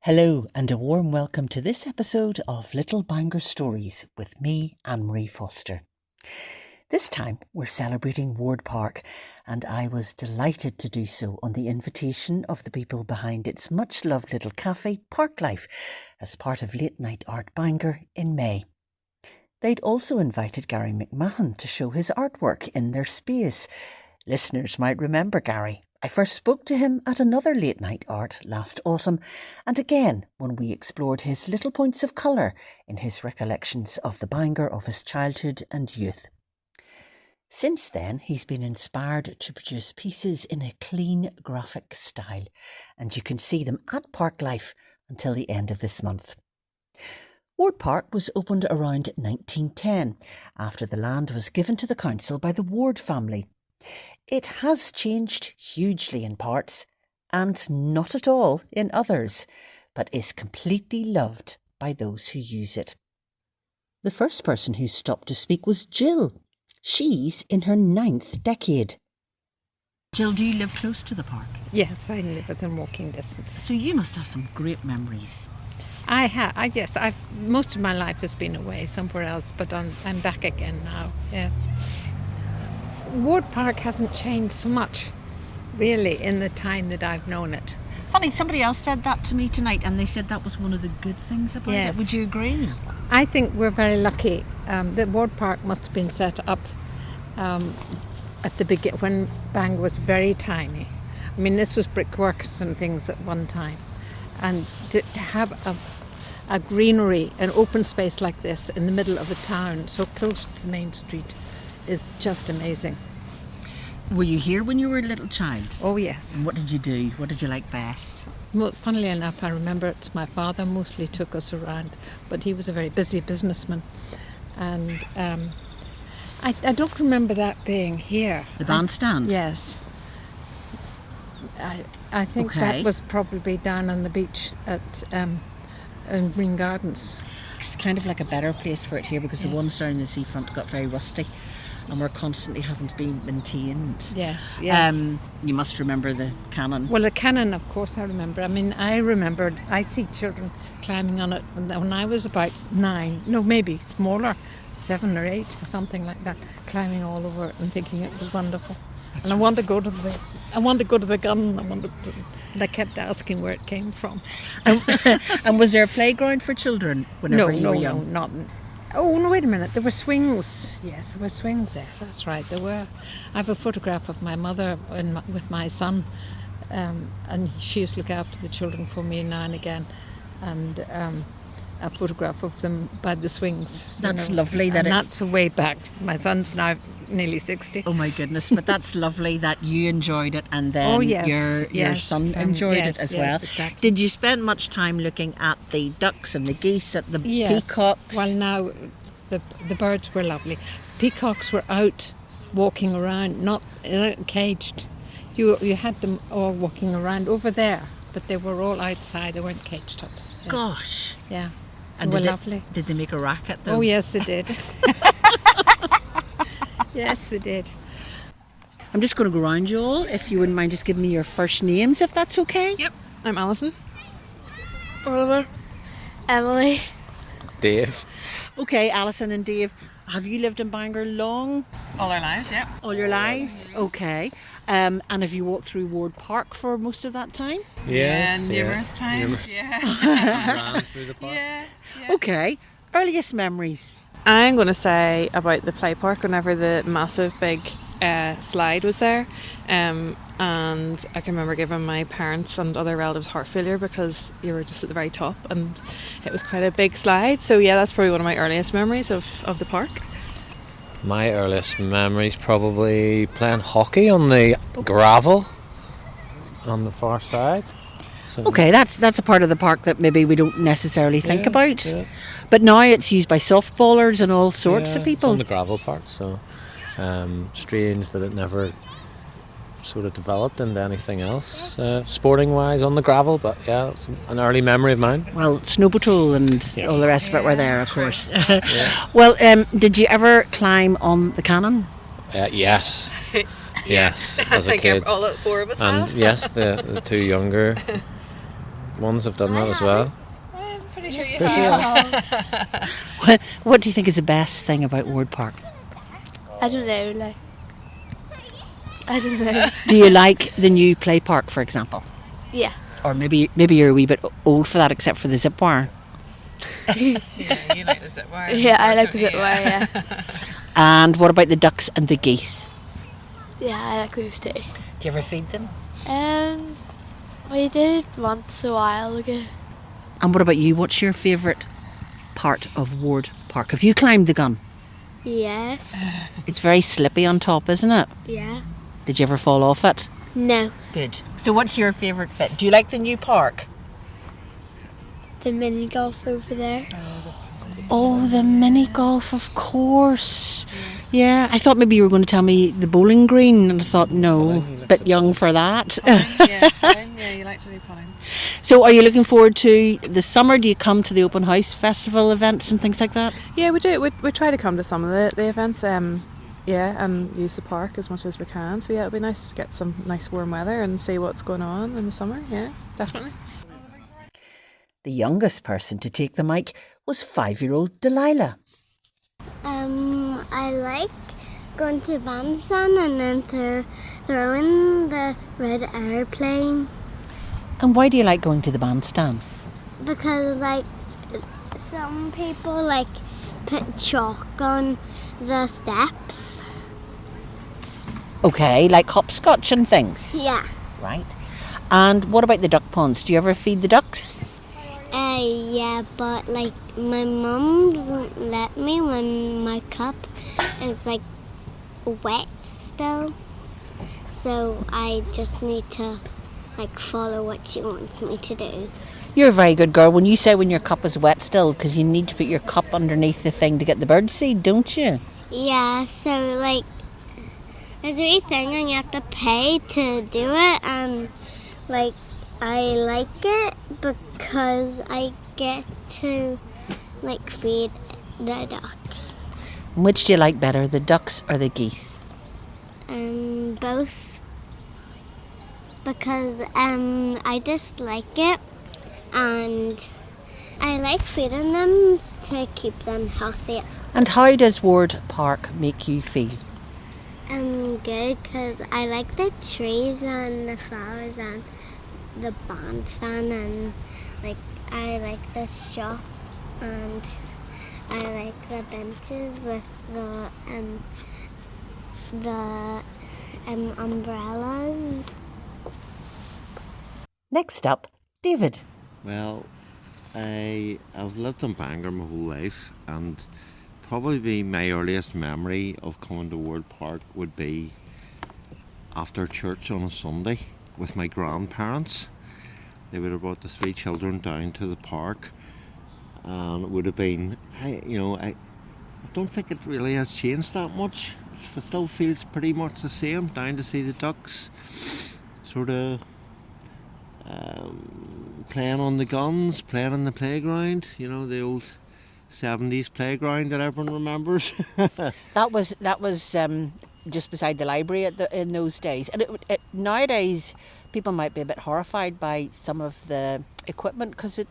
Hello and a warm welcome to this episode of Little Bangor Stories with me, Anne-Marie Foster. This time we're celebrating Ward Park, and I was delighted to do so on the invitation of the people behind its much-loved little cafe, Parklife, as part of Late Night Art Bangor in May. They'd also invited Gary McMahon to show his artwork in their space. Listeners might remember Gary. I first spoke to him at another Late Night Art last autumn, and again when we explored his little points of colour in his recollections of the Bangor of his childhood and youth. Since then, he's been inspired to produce pieces in a clean graphic style, and you can see them at Parklife until the end of this month. Ward Park was opened around 1910, after the land was given to the council by the Ward family. It has changed hugely in parts, and not at all in others, but is completely loved by those who use it. The first person who stopped to speak was Jill. She's in her 9th decade. Jill, do you live close to the park? Yes, I live within walking distance. So you must have some great memories. I have. Most of my life has been away somewhere else, but I'm back again now. Yes. Ward Park hasn't changed so much, really, in the time that I've known it. Funny, somebody else said that to me tonight, and they said that was one of the good things about it. Would you agree? I think we're very lucky that Ward Park must have been set up at the beginning when Bangor was very tiny. I mean, this was brickworks and things at one time, and to have a greenery, an open space like this in the middle of a town, so close to the main street, is just amazing. Were you here when you were a little child? Oh yes. And what did you do? What did you like best? Well, funnily enough, I remember it. My father mostly took us around, but he was a very busy businessman, and I don't remember that being here. The bandstand? Yes. I think that was probably down on the beach at in Green Gardens. It's kind of like a better place for it here because the ones down in the seafront got very rusty, and we're constantly having to be maintained. Yes. You must remember the cannon. Well, the cannon, of course, I remember. I mean, I see children climbing on it when I was about 9, no, maybe smaller, 7 or 8 or something like that, climbing all over it and thinking it was wonderful. I wanted to go to the gun. And I kept asking where it came from. And was there a playground for children whenever you were young? No, not. Oh, no, wait a minute. There were swings. Yes, there were swings there. That's right, there were. I have a photograph of my mother with my son, and she used to look after the children for me now and again, and a photograph of them by the swings. That's lovely. That's a way back. My son's now nearly 60. Oh my goodness, but that's lovely that you enjoyed it and then your son enjoyed it as well. Exactly. Did you spend much time looking at the ducks and the geese, at the peacocks? Well, now the birds were lovely. Peacocks were out walking around, not caged. You had them all walking around over there, but they were all outside. They weren't caged up. Yes. Gosh. Yeah. And they were lovely. Did they make a racket though? Oh yes, they did. Yes, they did. I'm just going to go around you all, if you wouldn't mind just giving me your first names, if that's okay. Yep. I'm Alison. Oliver. Emily. Dave. Okay, Alison and Dave, have you lived in Bangor long? All our lives, yeah. All your lives? Okay. And have you walked through Ward Park for most of that time? Yes. Numerous times. Yeah. Ran through the park. Yeah. Okay. Earliest memories? I'm going to say about the play park whenever the massive big slide was there, and I can remember giving my parents and other relatives heart failure because you were just at the very top and it was quite a big slide. So yeah, that's probably one of my earliest memories of the park. My earliest memories probably playing hockey on the gravel on the far side. So Okay, that's a part of the park that maybe we don't necessarily think about. Yeah. But now it's used by softballers and all sorts of It's people. on the gravel park, so strange that it never sort of developed into anything else sporting wise on the gravel, but yeah, it's an early memory of mine. Well, Snow Patrol and Yes. all the rest of it were there, of course. Well, did you ever climb on the cannon? Yes. Yes, as a kid. All 4 of us And have. yes, the two younger ones have done that as well. I'm pretty sure you Pretty sure. What do you think is the best thing about Ward Park? I don't know, like. I don't know. Do you like the new play park, for example? Yeah. Or maybe you're a wee bit old for that, except for the zip wire. Yeah, you like the zip wire. Yeah, I like the zip wire, yeah. And what about the ducks and the geese? Yeah, I like those too. Do you ever feed them? We did once a while ago. And what about you? What's your favourite part of Ward Park? Have you climbed the gun? Yes. It's very slippy on top, isn't it? Yeah. Did you ever fall off it? No. Good. So what's your favourite bit? Do you like the new park? The mini golf over there. Oh, the mini golf, of course. Yeah, I thought maybe you were going to tell me the bowling green, and I thought, no, bit young for that. Yeah, you like to do putting. So are you looking forward to the summer? Do you come to the open house festival events and things like that? Yeah, we do. We try to come to some of the events. Yeah, and use the park as much as we can. So yeah, it'll be nice to get some nice warm weather and see what's going on in the summer. Yeah, definitely. The youngest person to take the mic was 5-year-old Delilah. I like going to the bandstand and then throwing the red airplane And why do you like going to the bandstand? because like some people like put chalk on the steps. Okay, like hopscotch and things. Yeah. Right. And what about the duck ponds? Do you ever feed the ducks? Yeah, but like my mum doesn't let me when my cup is like wet still. So I just need to like follow what she wants me to do. You're a very good girl when you say when your cup is wet still, because you need to put your cup underneath the thing to get the birdseed, don't you? Yeah, so like there's a wee thing and you have to pay to do it, and like I like it because I get to like feed the ducks. Which do you like better, the ducks or the geese? Both, because I just like it and I like feeding them to keep them healthy. And how does Ward Park make you feel? Good, because I like the trees and the flowers and the bandstand, and like I like the shop, and I like the benches with the umbrellas. Next up, David. Well, I've lived in Bangor my whole life, and probably my earliest memory of coming to Ward Park would be after church on a Sunday with my grandparents. They would have brought the 3 children down to the park, and it would have been, I don't think it really has changed that much. It still feels pretty much the same, down to see the ducks, sort of playing on the guns, playing on the playground, the old 70s playground that everyone remembers. That was just beside the library in those days. And nowadays, people might be a bit horrified by some of the equipment because it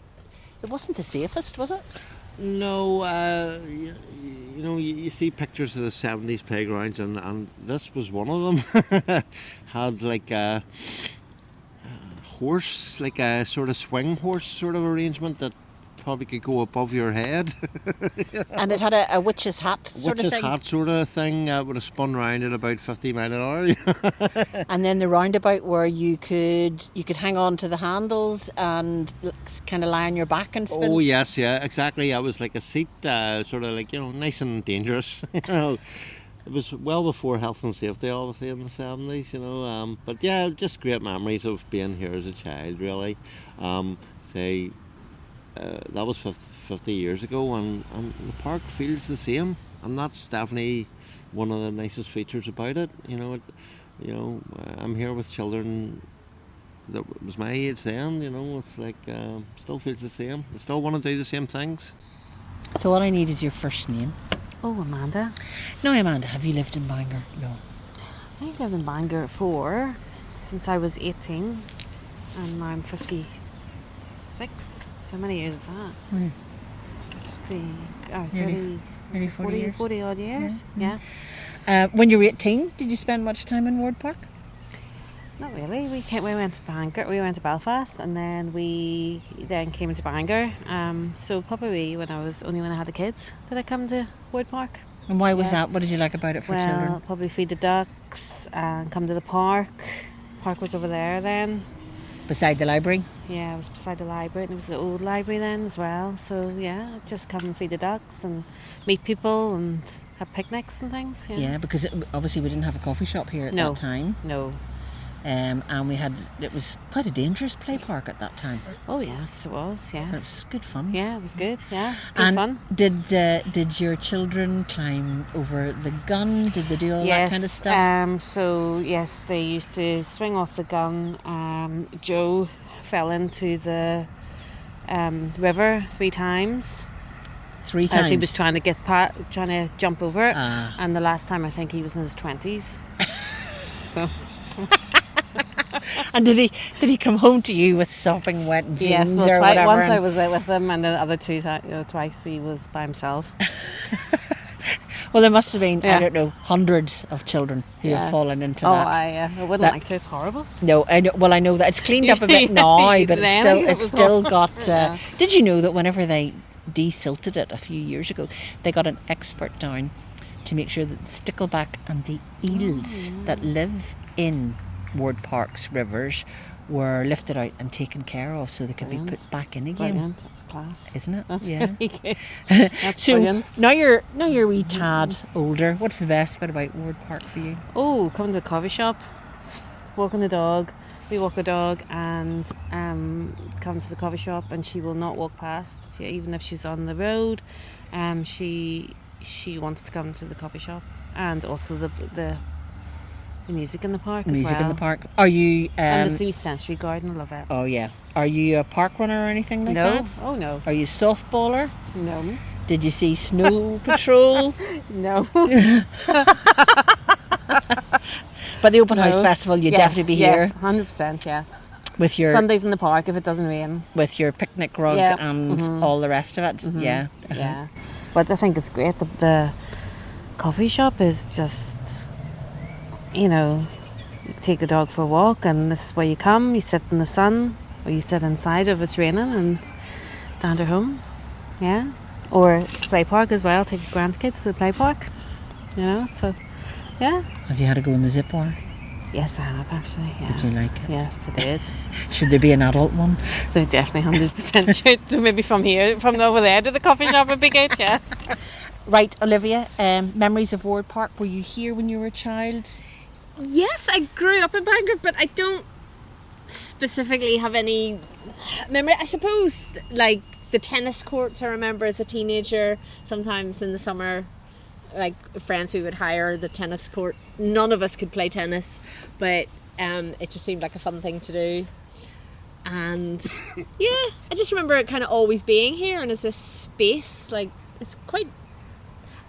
wasn't the safest, was it? No, you see pictures of the 70s playgrounds, and this was one of them. Had like a horse, like a sort of swing horse sort of arrangement that probably could go above your head. And it had a witch's hat sort of thing. Witch's hat sort of thing would have spun round at about 50 miles an hour. And then the roundabout where you could hang on to the handles and kind of lie on your back and spin. Oh yes, yeah, exactly. I was like a seat, sort of like nice and dangerous. It was well before health and safety, obviously, in the 70s. But yeah, just great memories of being here as a child, really. That was 50 years ago, and the park feels the same, and that's definitely one of the nicest features about it. I'm here with children that was my age then. It's like still feels the same. They still want to do the same things. So all I need is your first name. Oh, Amanda. Now, Amanda, have you lived in Bangor long? I've lived in Bangor since I was 18, and now I'm 50. 6. So many years is that? Hmm. 50, Nearly 40 years. 40 odd years. Yeah. When you were 18, did you spend much time in Ward Park? Not really. We went to Bangor. We went to Belfast, and then we came to Bangor. So probably when I had the kids did I come to Wood Park. And why was that? What did you like about it for children? Probably feed the ducks and come to the park. Park was over there then. Beside the library? Yeah, it was beside the library, and it was the old library then as well. So yeah, just come and feed the ducks and meet people and have picnics and things. Yeah, because obviously we didn't have a coffee shop here at that time. No. And it was quite a dangerous play park at that time. Oh yes, it was. Yes, it was good fun. Yeah, it was good. Yeah, good and fun. Did your children climb over the gun? Did they do all that kind of stuff? So yes, they used to swing off the gun. Joe fell into the river 3 times. 3 times. As he was trying to jump over it, and the last time I think he was in his 20s. So. And did he come home to you with sopping wet jeans yes, or whatever? Once I was there with him, and the other twice he was by himself. Well, there must have been, I don't know, hundreds of children who have fallen into that. I wouldn't like to. It's horrible. No, I know. Well, I know that it's cleaned up a bit now, but it's still got. Did you know that whenever they desilted it a few years ago, they got an expert down to make sure that the stickleback and the eels that live in Ward Park's rivers were lifted out and taken care of so they could be put back in again. Brilliant. That's class. Isn't it? That's yeah. really good. That's so brilliant. Now you're a wee tad older. What's the best bit about Ward Park for you? Oh, coming to the coffee shop, walking the dog. We walk the dog and come to the coffee shop, and she will not walk past, even if she's on the road. She wants to come to the coffee shop, and also the music in the park as well. Music in the park. Are you... and the Sea Sensory Garden, I love it. Oh, yeah. Are you a park runner or anything like that? Oh, no. Are you a softballer? No. Did you see Snow Patrol? No. But the Open House Festival, you'd definitely be here. Yes, 100%, yes. With your... Sundays in the park if it doesn't rain. With your picnic rug and all the rest of it. Yeah. Yeah. But I think it's great. The coffee shop is just... you take the dog for a walk, and this is where you come, you sit in the sun, or you sit inside if it's raining, and dander home. Yeah. Or play park as well, take the grandkids to the play park. So, yeah. Have you had to go in the zip wire? Yes, I have actually, yeah. Did you like it? Yes, I did. Should there be an adult one? They definitely 100% should. Maybe from over there to the coffee shop would be good, yeah. Right, Olivia, memories of Ward Park. Were you here when you were a child? Yes, I grew up in Bangor, but I don't specifically have any memory. I suppose, like, the tennis courts I remember as a teenager. Sometimes in the summer, like, friends we would hire the tennis court. None of us could play tennis, but it just seemed like a fun thing to do. And yeah, I just remember it kind of always being here, and as this space, like, it's quite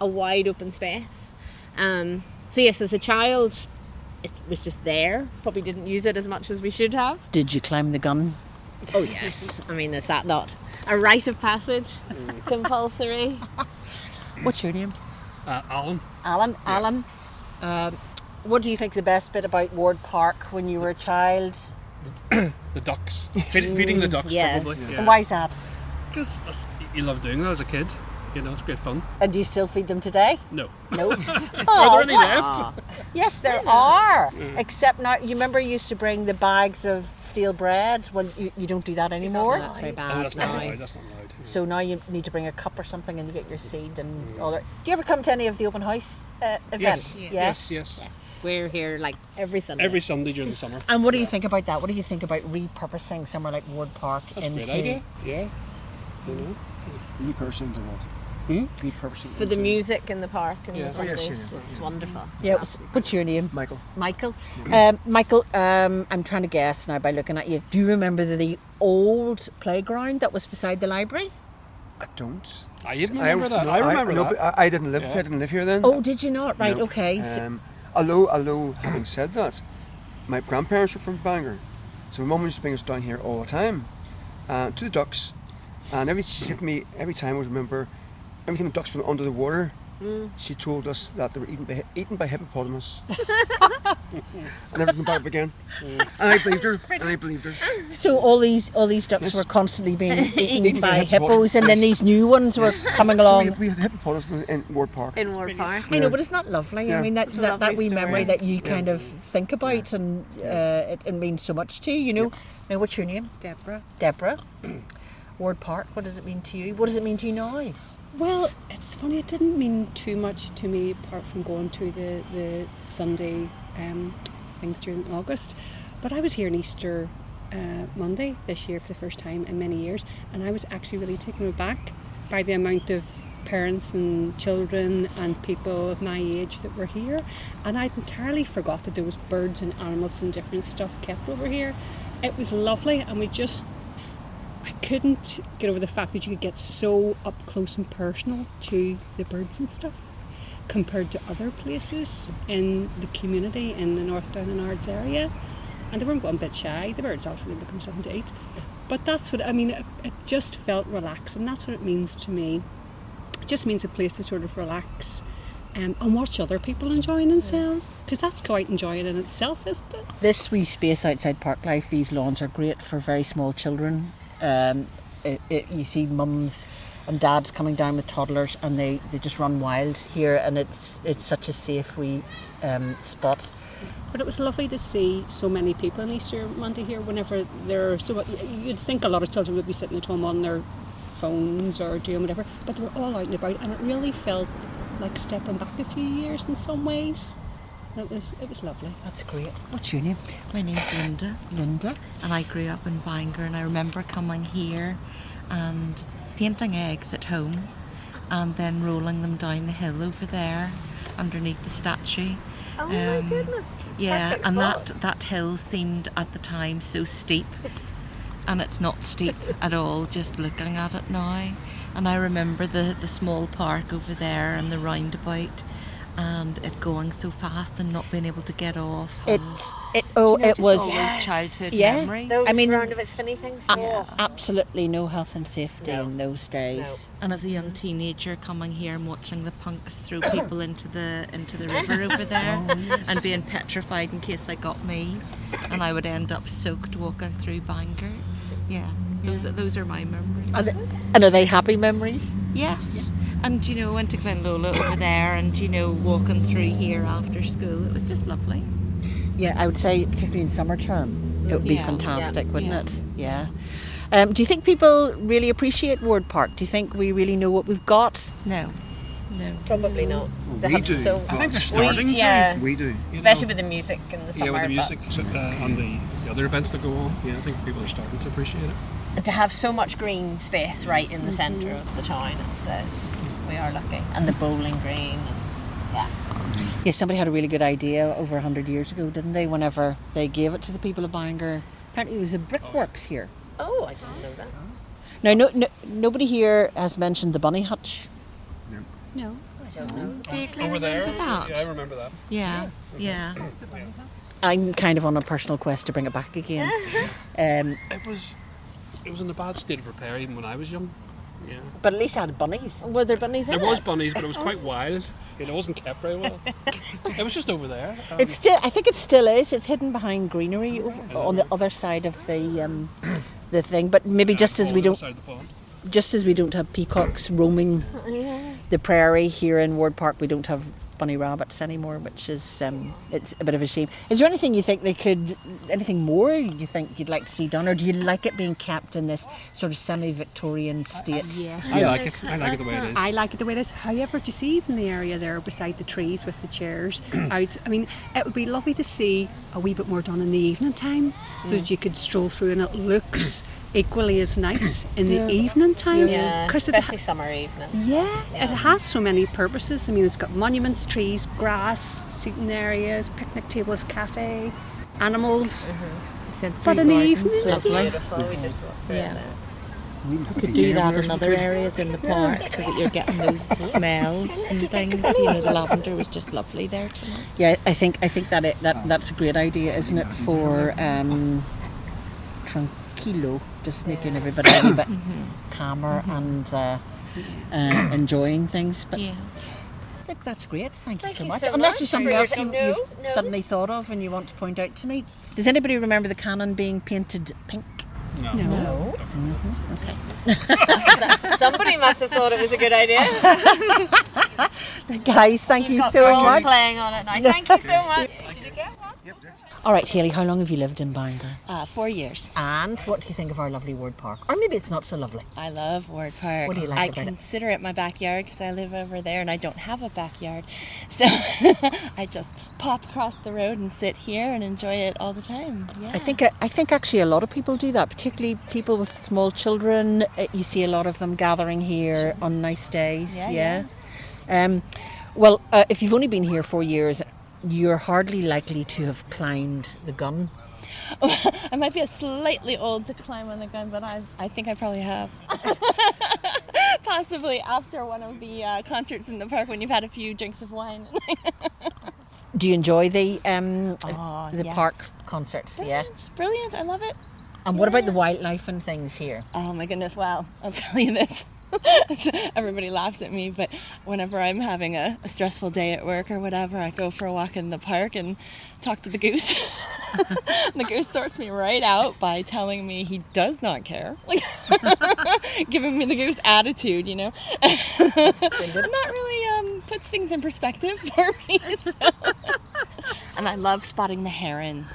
a wide open space. So yes, as a child, it was just there. Probably didn't use it as much as we should have. Did you climb the gun? Oh yes. I mean, is that not a rite of passage? Compulsory. What's your name? Alan. Alan. Yeah. Alan. What do you think is the best bit about Ward Park when you were a child? The ducks. Feeding the ducks, yes. probably. Yeah. And why is that? Because you love doing that as a kid. It's great fun. And do you still feed them today? No. No? Are there any left? Yes, there are. Except now, you remember you used to bring the bags of stale bread? Well, you don't do that anymore. That's very bad. Oh, that's not allowed. That's not allowed. So now you need to bring a cup or something, and you get your seed and all that. Do you ever come to any of the open house events? Yes. We're here like every Sunday. Every Sunday during the summer. And what do you think about that? What do you think about repurposing somewhere like Ward Park That's into... a great idea. Yeah. Repurposing to what? For the music in the park and the Oh, Sundays. yes, It's wonderful. Yeah. What's your name? Michael. Michael. Michael, I'm trying to guess now by looking at you. Do you remember the old playground that was beside the library? I don't. I didn't remember that. I remember that. But I didn't live. I didn't live here then. Oh, did you not? Right. No. Okay. Although having said that, my grandparents were from Bangor, so my mum used to bring us down here all the time. to the ducks, and she said to me every time I remember, every time the ducks went under the water, she told us that they were eaten by hippopotamus. And never come back up again. And I believed her. So all these ducks were constantly being eaten by hippos, and then these new ones were coming along. So we had hippopotamus in Ward Park. In Ward Park. I know, but isn't that lovely? Yeah. I mean, that wee story. memory that you kind of think about, and it means so much to you, you know. Now, what's your name? Deborah. Deborah. Ward Park, what does it mean to you? What does it mean to you now? Well, it's funny, it didn't mean too much to me apart from going to the Sunday things during August. But I was here on Easter Monday this year for the first time in many years, and I was actually really taken aback by the amount of parents and children and people of my age that were here. And I'd entirely forgot that there was birds and animals and different stuff kept over here. It was lovely, and I couldn't get over the fact that you could get so up close and personal to the birds and stuff compared to other places in the community in the North Down and Ards area. And they weren't one bit shy. The birds obviously become something to eat. But that's what, I mean, it just felt relaxing. That's what it means to me. It just means a place to sort of relax and watch other people enjoying themselves, because that's quite enjoying in itself, isn't it? This wee space outside Park Life, these lawns are great for very small children. You see mums and dads coming down with toddlers, and they just run wild here, and it's such a safe wee spot. But it was lovely to see so many people on Easter Monday here. Whenever you'd think a lot of children would be sitting at home on their phones or doing whatever, but they were all out and about, and it really felt like stepping back a few years in some ways. It was lovely. That's great. What's your name? My name's Linda. Linda. And I grew up in Bangor, and I remember coming here and painting eggs at home and then rolling them down the hill over there underneath the statue. Oh my goodness. Yeah, Perfect and spot. that hill seemed at the time so steep, and it's not steep at all just looking at it now. And I remember the small park over there and the roundabout, and it going so fast and not being able to get off. It Just was all those childhood yeah. memories. Those I mean, roundabout spinny things. absolutely no health and safety in those days. No. And as a young teenager coming here and watching the punks throw people into the river over there, and being petrified in case they got me, and I would end up soaked walking through Bangor. Yeah, those are my memories. Are they happy memories? Yes. And went to Glenlola over there, and walking through here after school. It was just lovely. Yeah, I would say particularly in summer term, it would be fantastic, wouldn't it? Yeah. Do you think people really appreciate Ward Park? Do you think we really know what we've got? No. Probably not. They We have do. so I think they're much. starting to. Yeah, We do. especially with the music in the summer. Yeah, with the but music and the other events that go on. Yeah, I think people are starting to appreciate it. to have so much green space right in the centre of the town, it's we are lucky. And the bowling green. Yeah, somebody had a really good idea over 100 years ago, didn't they? Whenever they gave it to the people of Bangor. Apparently it was a brickworks here. Oh, I didn't know that. Now, nobody here has mentioned the bunny hutch. No. I don't know. Vaguely Over there. remember that. Yeah, I remember that. Yeah. I'm kind of on a personal quest to bring it back again. It was in a bad state of repair even when I was young. Yeah. But at least I had bunnies. Were there bunnies in There it? was bunnies, but it was quite wild. It wasn't kept very well. It was just over there. I think it still is. It's hidden behind greenery on the other side of the thing. But maybe just as we don't have peacocks roaming the prairie here in Ward Park, we don't have bunny rabbits anymore, which is it's a bit of a shame. Is there anything you think anything more you think you'd like to see done, or do you like it being kept in this sort of semi-Victorian state? Yes. I like it. I like it the way it is. I like it the way it is. However, do you see even the area there beside the trees with the chairs out? I mean, it would be lovely to see a wee bit more done in the evening time, so that you could stroll through and it looks equally as nice in the evening time. Yeah, 'Cause especially summer evenings. it has so many purposes. I mean, it's got monuments, trees, grass, seating areas, picnic tables, cafe, animals. But in the evening, It's lovely. Beautiful. We just walked through Yeah. there. We Could do that in other areas in the park so that you're getting those smells and things. The lavender was just lovely there tonight. Yeah, I think that's a great idea, isn't it? For key low, just making everybody a wee bit calmer and enjoying things. But Yeah. I think that's great. Thank you so you much. so Unless much. there's something else No, you've no. suddenly thought of and you want to point out to me. Does anybody remember the cannon being painted pink? No. Somebody must have thought it was a good idea. Guys, thank you so Girls much. playing on it now. Thank you so much. Did you get one? All right, Hayley, how long have you lived in Bangor? 4 years. And what do you think of our lovely Ward Park? Or maybe it's not so lovely. I love Ward Park. What do you like I about it? consider it my backyard because I live over there and I don't have a backyard. So I just pop across the road and sit here and enjoy it all the time. Yeah. I think actually a lot of people do that, particularly people with small children. You see a lot of them gathering here on nice days. Yeah. Well, if you've only been here 4 years, you're hardly likely to have climbed the gun. I might be slightly old to climb on the gun, but I think I probably have. Possibly after one of the concerts in the park when you've had a few drinks of wine. Do you enjoy the yes. park concerts? Brilliant. I love it. And what about the wildlife and things here? Oh my goodness, well, I'll tell you this. Everybody laughs at me, but whenever I'm having a stressful day at work or whatever, I go for a walk in the park and talk to the goose. The goose sorts me right out by telling me he does not care. Like, giving me the goose attitude, you know. And that really puts things in perspective for me. So. And I love spotting the heron.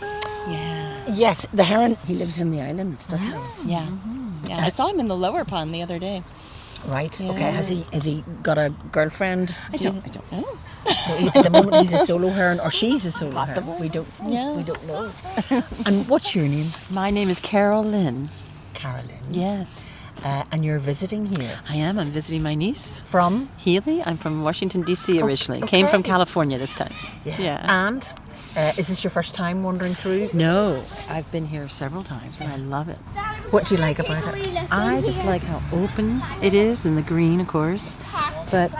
Yeah. Yes, the heron, he lives in the island, doesn't he? Yeah. Yeah, I saw him in the lower pond the other day. Right. Yeah. Okay. Has he got a girlfriend? I don't know. So at the moment he's a solo heron, or she's a solo Possible. heron. We don't know. Yes. And what's your name? My name is Carol Lynn. Carolyn. Yes. And you're visiting here? I am. I'm visiting my niece. From? Healy. I'm from Washington, D.C. originally. Came from California this time. Yeah. And is this your first time wandering through? No. I've been here several times and I love it. What do you like about it? I just like how open it is and the green, of course. But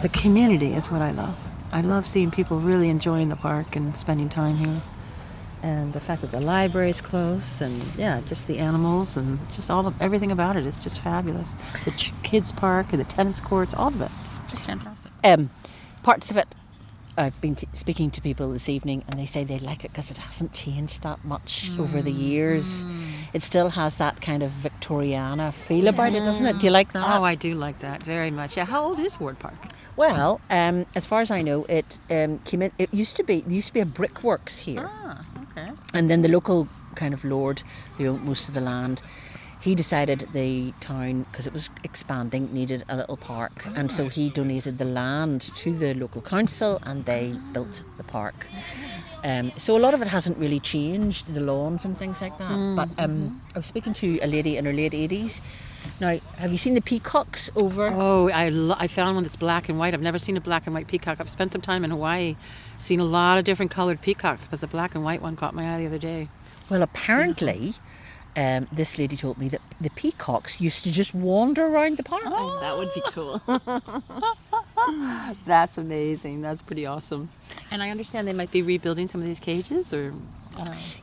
the community is what I love. I love seeing people really enjoying the park and spending time here. And the fact that the library is close, and just the animals and just everything about it is just fabulous. The kids' park and the tennis courts, all of it, just fantastic. Parts of it, I've been speaking to people this evening, and they say they like it because it hasn't changed that much over the years. It still has that kind of Victoriana feel about it, doesn't it? Do you like that? Oh, I do like that very much. Yeah, how old is Ward Park? Well, as far as I know, it came in. It used to be a brickworks here. Ah, okay. And then the local kind of lord who owned most of the land, he decided the town, because it was expanding, needed a little park. And so he donated the land to the local council and they built the park. So a lot of it hasn't really changed, the lawns and things like that. But I was speaking to a lady in her late 80s. Now, have you seen the peacocks over? Oh, I found one that's black and white. I've never seen a black and white peacock. I've spent some time in Hawaii, seen a lot of different coloured peacocks, but the black and white one caught my eye the other day. Well, apparently, this lady told me that the peacocks used to just wander around the park. Oh, that would be cool. That's amazing. That's pretty awesome. And I understand they might be rebuilding some of these cages, or...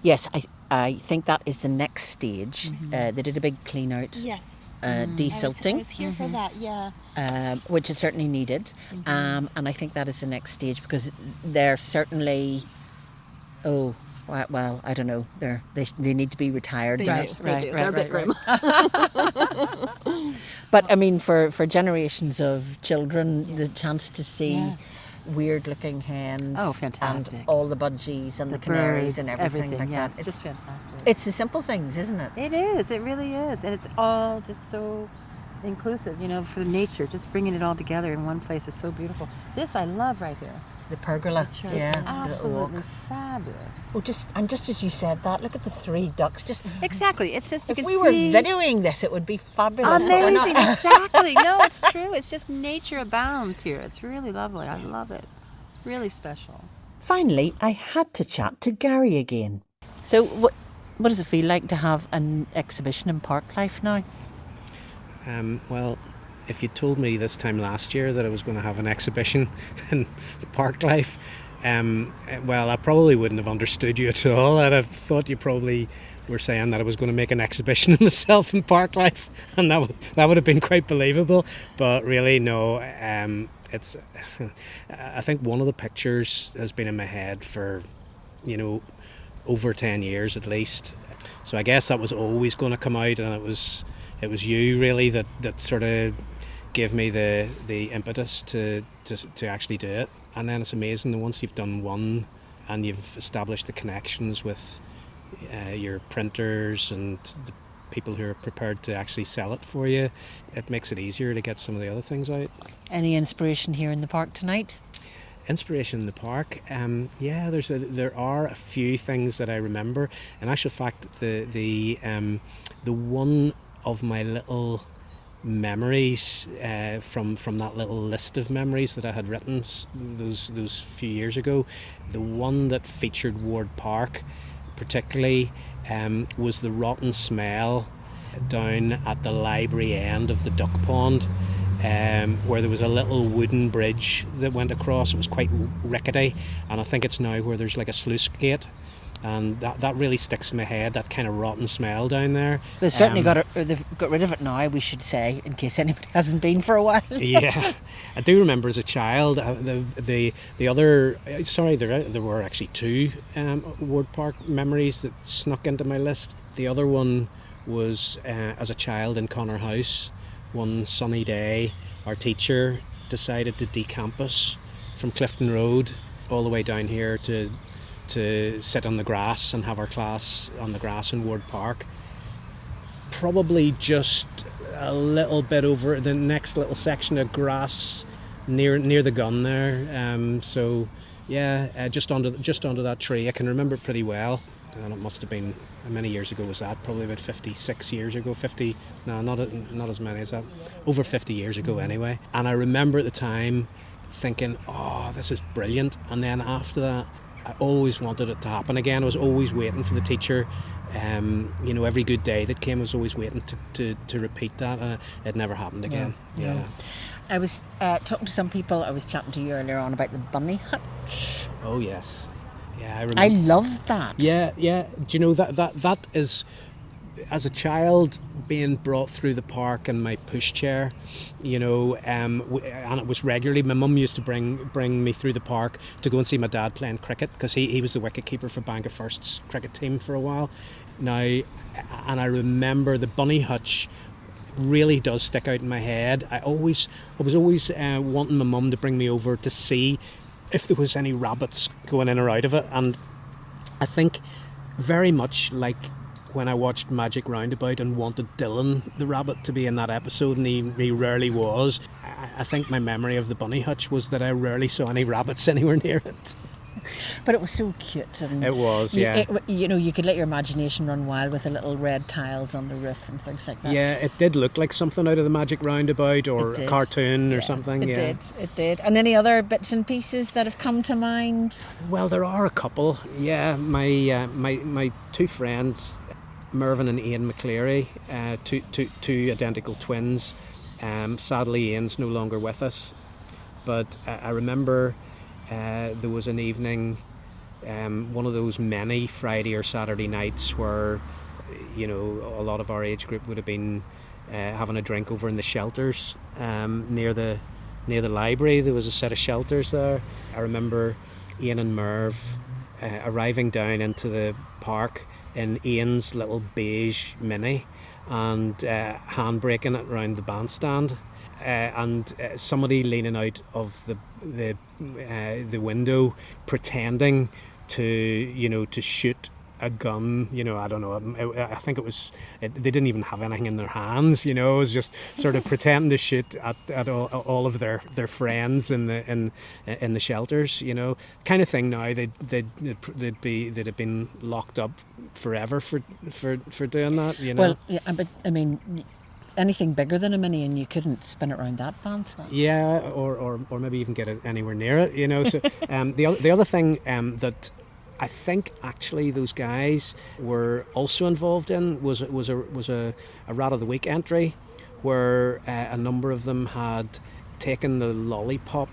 Yes, I think that is the next stage. They did a big clean out. Yes. Desilting. I was here for that, yeah. Which is certainly needed. And I think that is the next stage because they're certainly, well, I don't know. They need to be retired. They do. They're a bit grim. But I mean, for generations of children, the chance to see weird looking hens. Oh, fantastic. And all the budgies and the canaries and everything like that. It's just fantastic. It's the simple things, isn't it? It is. It really is. And it's all just so inclusive, for the nature. Just bringing it all together in one place is so beautiful. This I love right here. The pergola. Yeah. Absolutely fabulous. Oh, just as you said that, look at the 3 ducks. Just exactly. It's just if we were videoing this, it would be fabulous. Amazing. Exactly. No, it's true. It's just nature abounds here. It's really lovely. I love it. Really special. Finally, I had to chat to Gary again. So, what does it feel like to have an exhibition in Park Life now? Well, if you told me this time last year that I was going to have an exhibition in Park Life, Well, I probably wouldn't have understood you at all. I'd have thought you probably were saying that I was going to make an exhibition of myself in park life, and that would have been quite believable. But really, no. It's. I think one of the pictures has been in my head for, over 10 years at least. So I guess that was always going to come out, and it was you really that sort of gave me the impetus to actually do it. And then it's amazing that once you've done one and you've established the connections with your printers and the people who are prepared to actually sell it for you, it makes it easier to get some of the other things out. Any inspiration here in the park tonight? Inspiration in the park, there are a few things that I remember. In actual fact, the one of my little memories from that little list of memories that I had written those few years ago, the one that featured Ward Park particularly was the rotten smell down at the library end of the duck pond, where there was a little wooden bridge that went across. It was quite rickety, and I think it's now where there's like a sluice gate. And that really sticks in my head, that kind of rotten smell down there. They've certainly they've got rid of it now, we should say, in case anybody hasn't been for a while. Yeah, I do remember as a child the other. Sorry, there were actually two Ward Park memories that snuck into my list. The other one was as a child in Connor House. One sunny day, our teacher decided to decampus from Clifton Road all the way down here to sit on the grass and have our class on the grass in Ward Park. Probably just a little bit over the next little section of grass near the gun there. Just under that tree. I can remember it pretty well. And it must have been, how many years ago was that? Probably about 56 years ago. Not as many as that. Over 50 years ago anyway. And I remember at the time thinking, oh, this is brilliant. And then after that, I always wanted it to happen again. I was always waiting for the teacher. Every good day that came, I was always waiting to repeat that, and it never happened again. No. Yeah. I was talking to some people. I was chatting to you earlier on about the bunny hutch. Oh yes. Yeah, I remember. I love that. Yeah. Do you know that is, as a child, being brought through the park in my pushchair, and it was regularly. My mum used to bring me through the park to go and see my dad playing cricket, because he was the wicketkeeper for Bangor First's cricket team for a while. Now, and I remember the bunny hutch really does stick out in my head. I was always wanting my mum to bring me over to see if there was any rabbits going in or out of it, and I think very much like when I watched Magic Roundabout and wanted Dylan the rabbit to be in that episode, and he rarely was. I think my memory of the bunny hutch was that I rarely saw any rabbits anywhere near it. But it was so cute. And it was, yeah. You could let your imagination run wild with the little red tiles on the roof and things like that. Yeah, it did look like something out of the Magic Roundabout or a cartoon or something. It did. And any other bits and pieces that have come to mind? Well, there are a couple. Yeah, my two friends, Mervyn and Ian McCleary, two identical twins. Sadly, Ian's no longer with us, but I remember there was an evening, one of those many Friday or Saturday nights where, a lot of our age group would have been having a drink over in the shelters near the library. There was a set of shelters there. I remember Ian and Merv arriving down into the park in Ian's little beige Mini and handbraking it around the bandstand, and somebody leaning out of the window pretending to shoot a gun. I don't know. I think they didn't even have anything in their hands. It was just sort of pretending to shoot at all of their friends in the shelters. Kind of thing. Now they'd have been locked up forever for doing that. Well, yeah, but I mean, anything bigger than a Mini and you couldn't spin it around that bandstand. Yeah, or maybe even get it anywhere near it. So the other thing that I think actually those guys were also involved in was a Rat of the Week entry where a number of them had taken the lollipop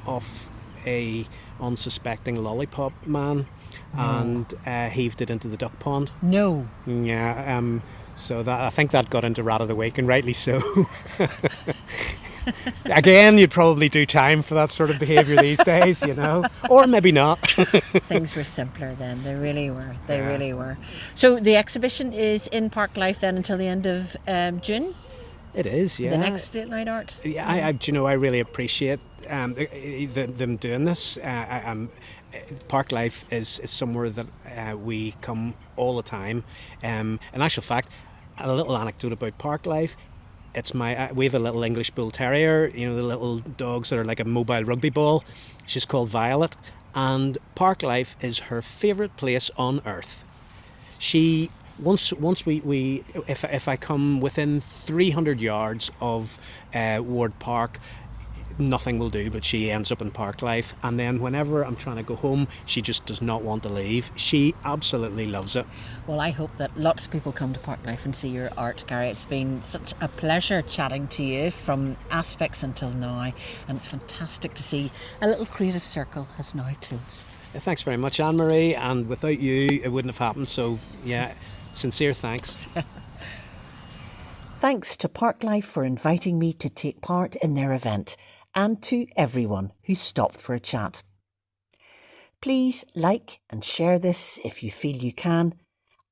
off a unsuspecting lollipop man and heaved it into the duck pond. No. Yeah, so that I think that got into Rat of the Week, and rightly so. Again, you'd probably do time for that sort of behaviour these days, you know, or maybe not. Things were simpler then. They really were. They really were. So the exhibition is in Park Life then until the end of June. It is, yeah. The next late night art. Yeah, do you know, I really appreciate them doing this. Park Life is somewhere that we come all the time. In actual fact, a little anecdote about Park Life. It's we have a little English Bull Terrier, you know, the little dogs that are like a mobile rugby ball. She's called Violet, and Park Life is her favourite place on earth. She once we if I come within 300 yards of Ward Park, nothing will do, but she ends up in Park Life. And then whenever I'm trying to go home, she just does not want to leave. She absolutely loves it. Well, I hope that lots of people come to Park Life and see your art, Gary. It's been such a pleasure chatting to you from Aspects until now, and it's fantastic to see a little creative circle has now closed. Thanks very much, Anne-Marie, and without you it wouldn't have happened, so yeah, sincere thanks. Thanks to Park Life for inviting me to take part in their event, and to everyone who stopped for a chat. Please like and share this if you feel you can,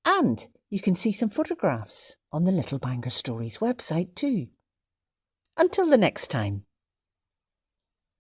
and you can see some photographs on the Little Bangor Stories website too. Until the next time.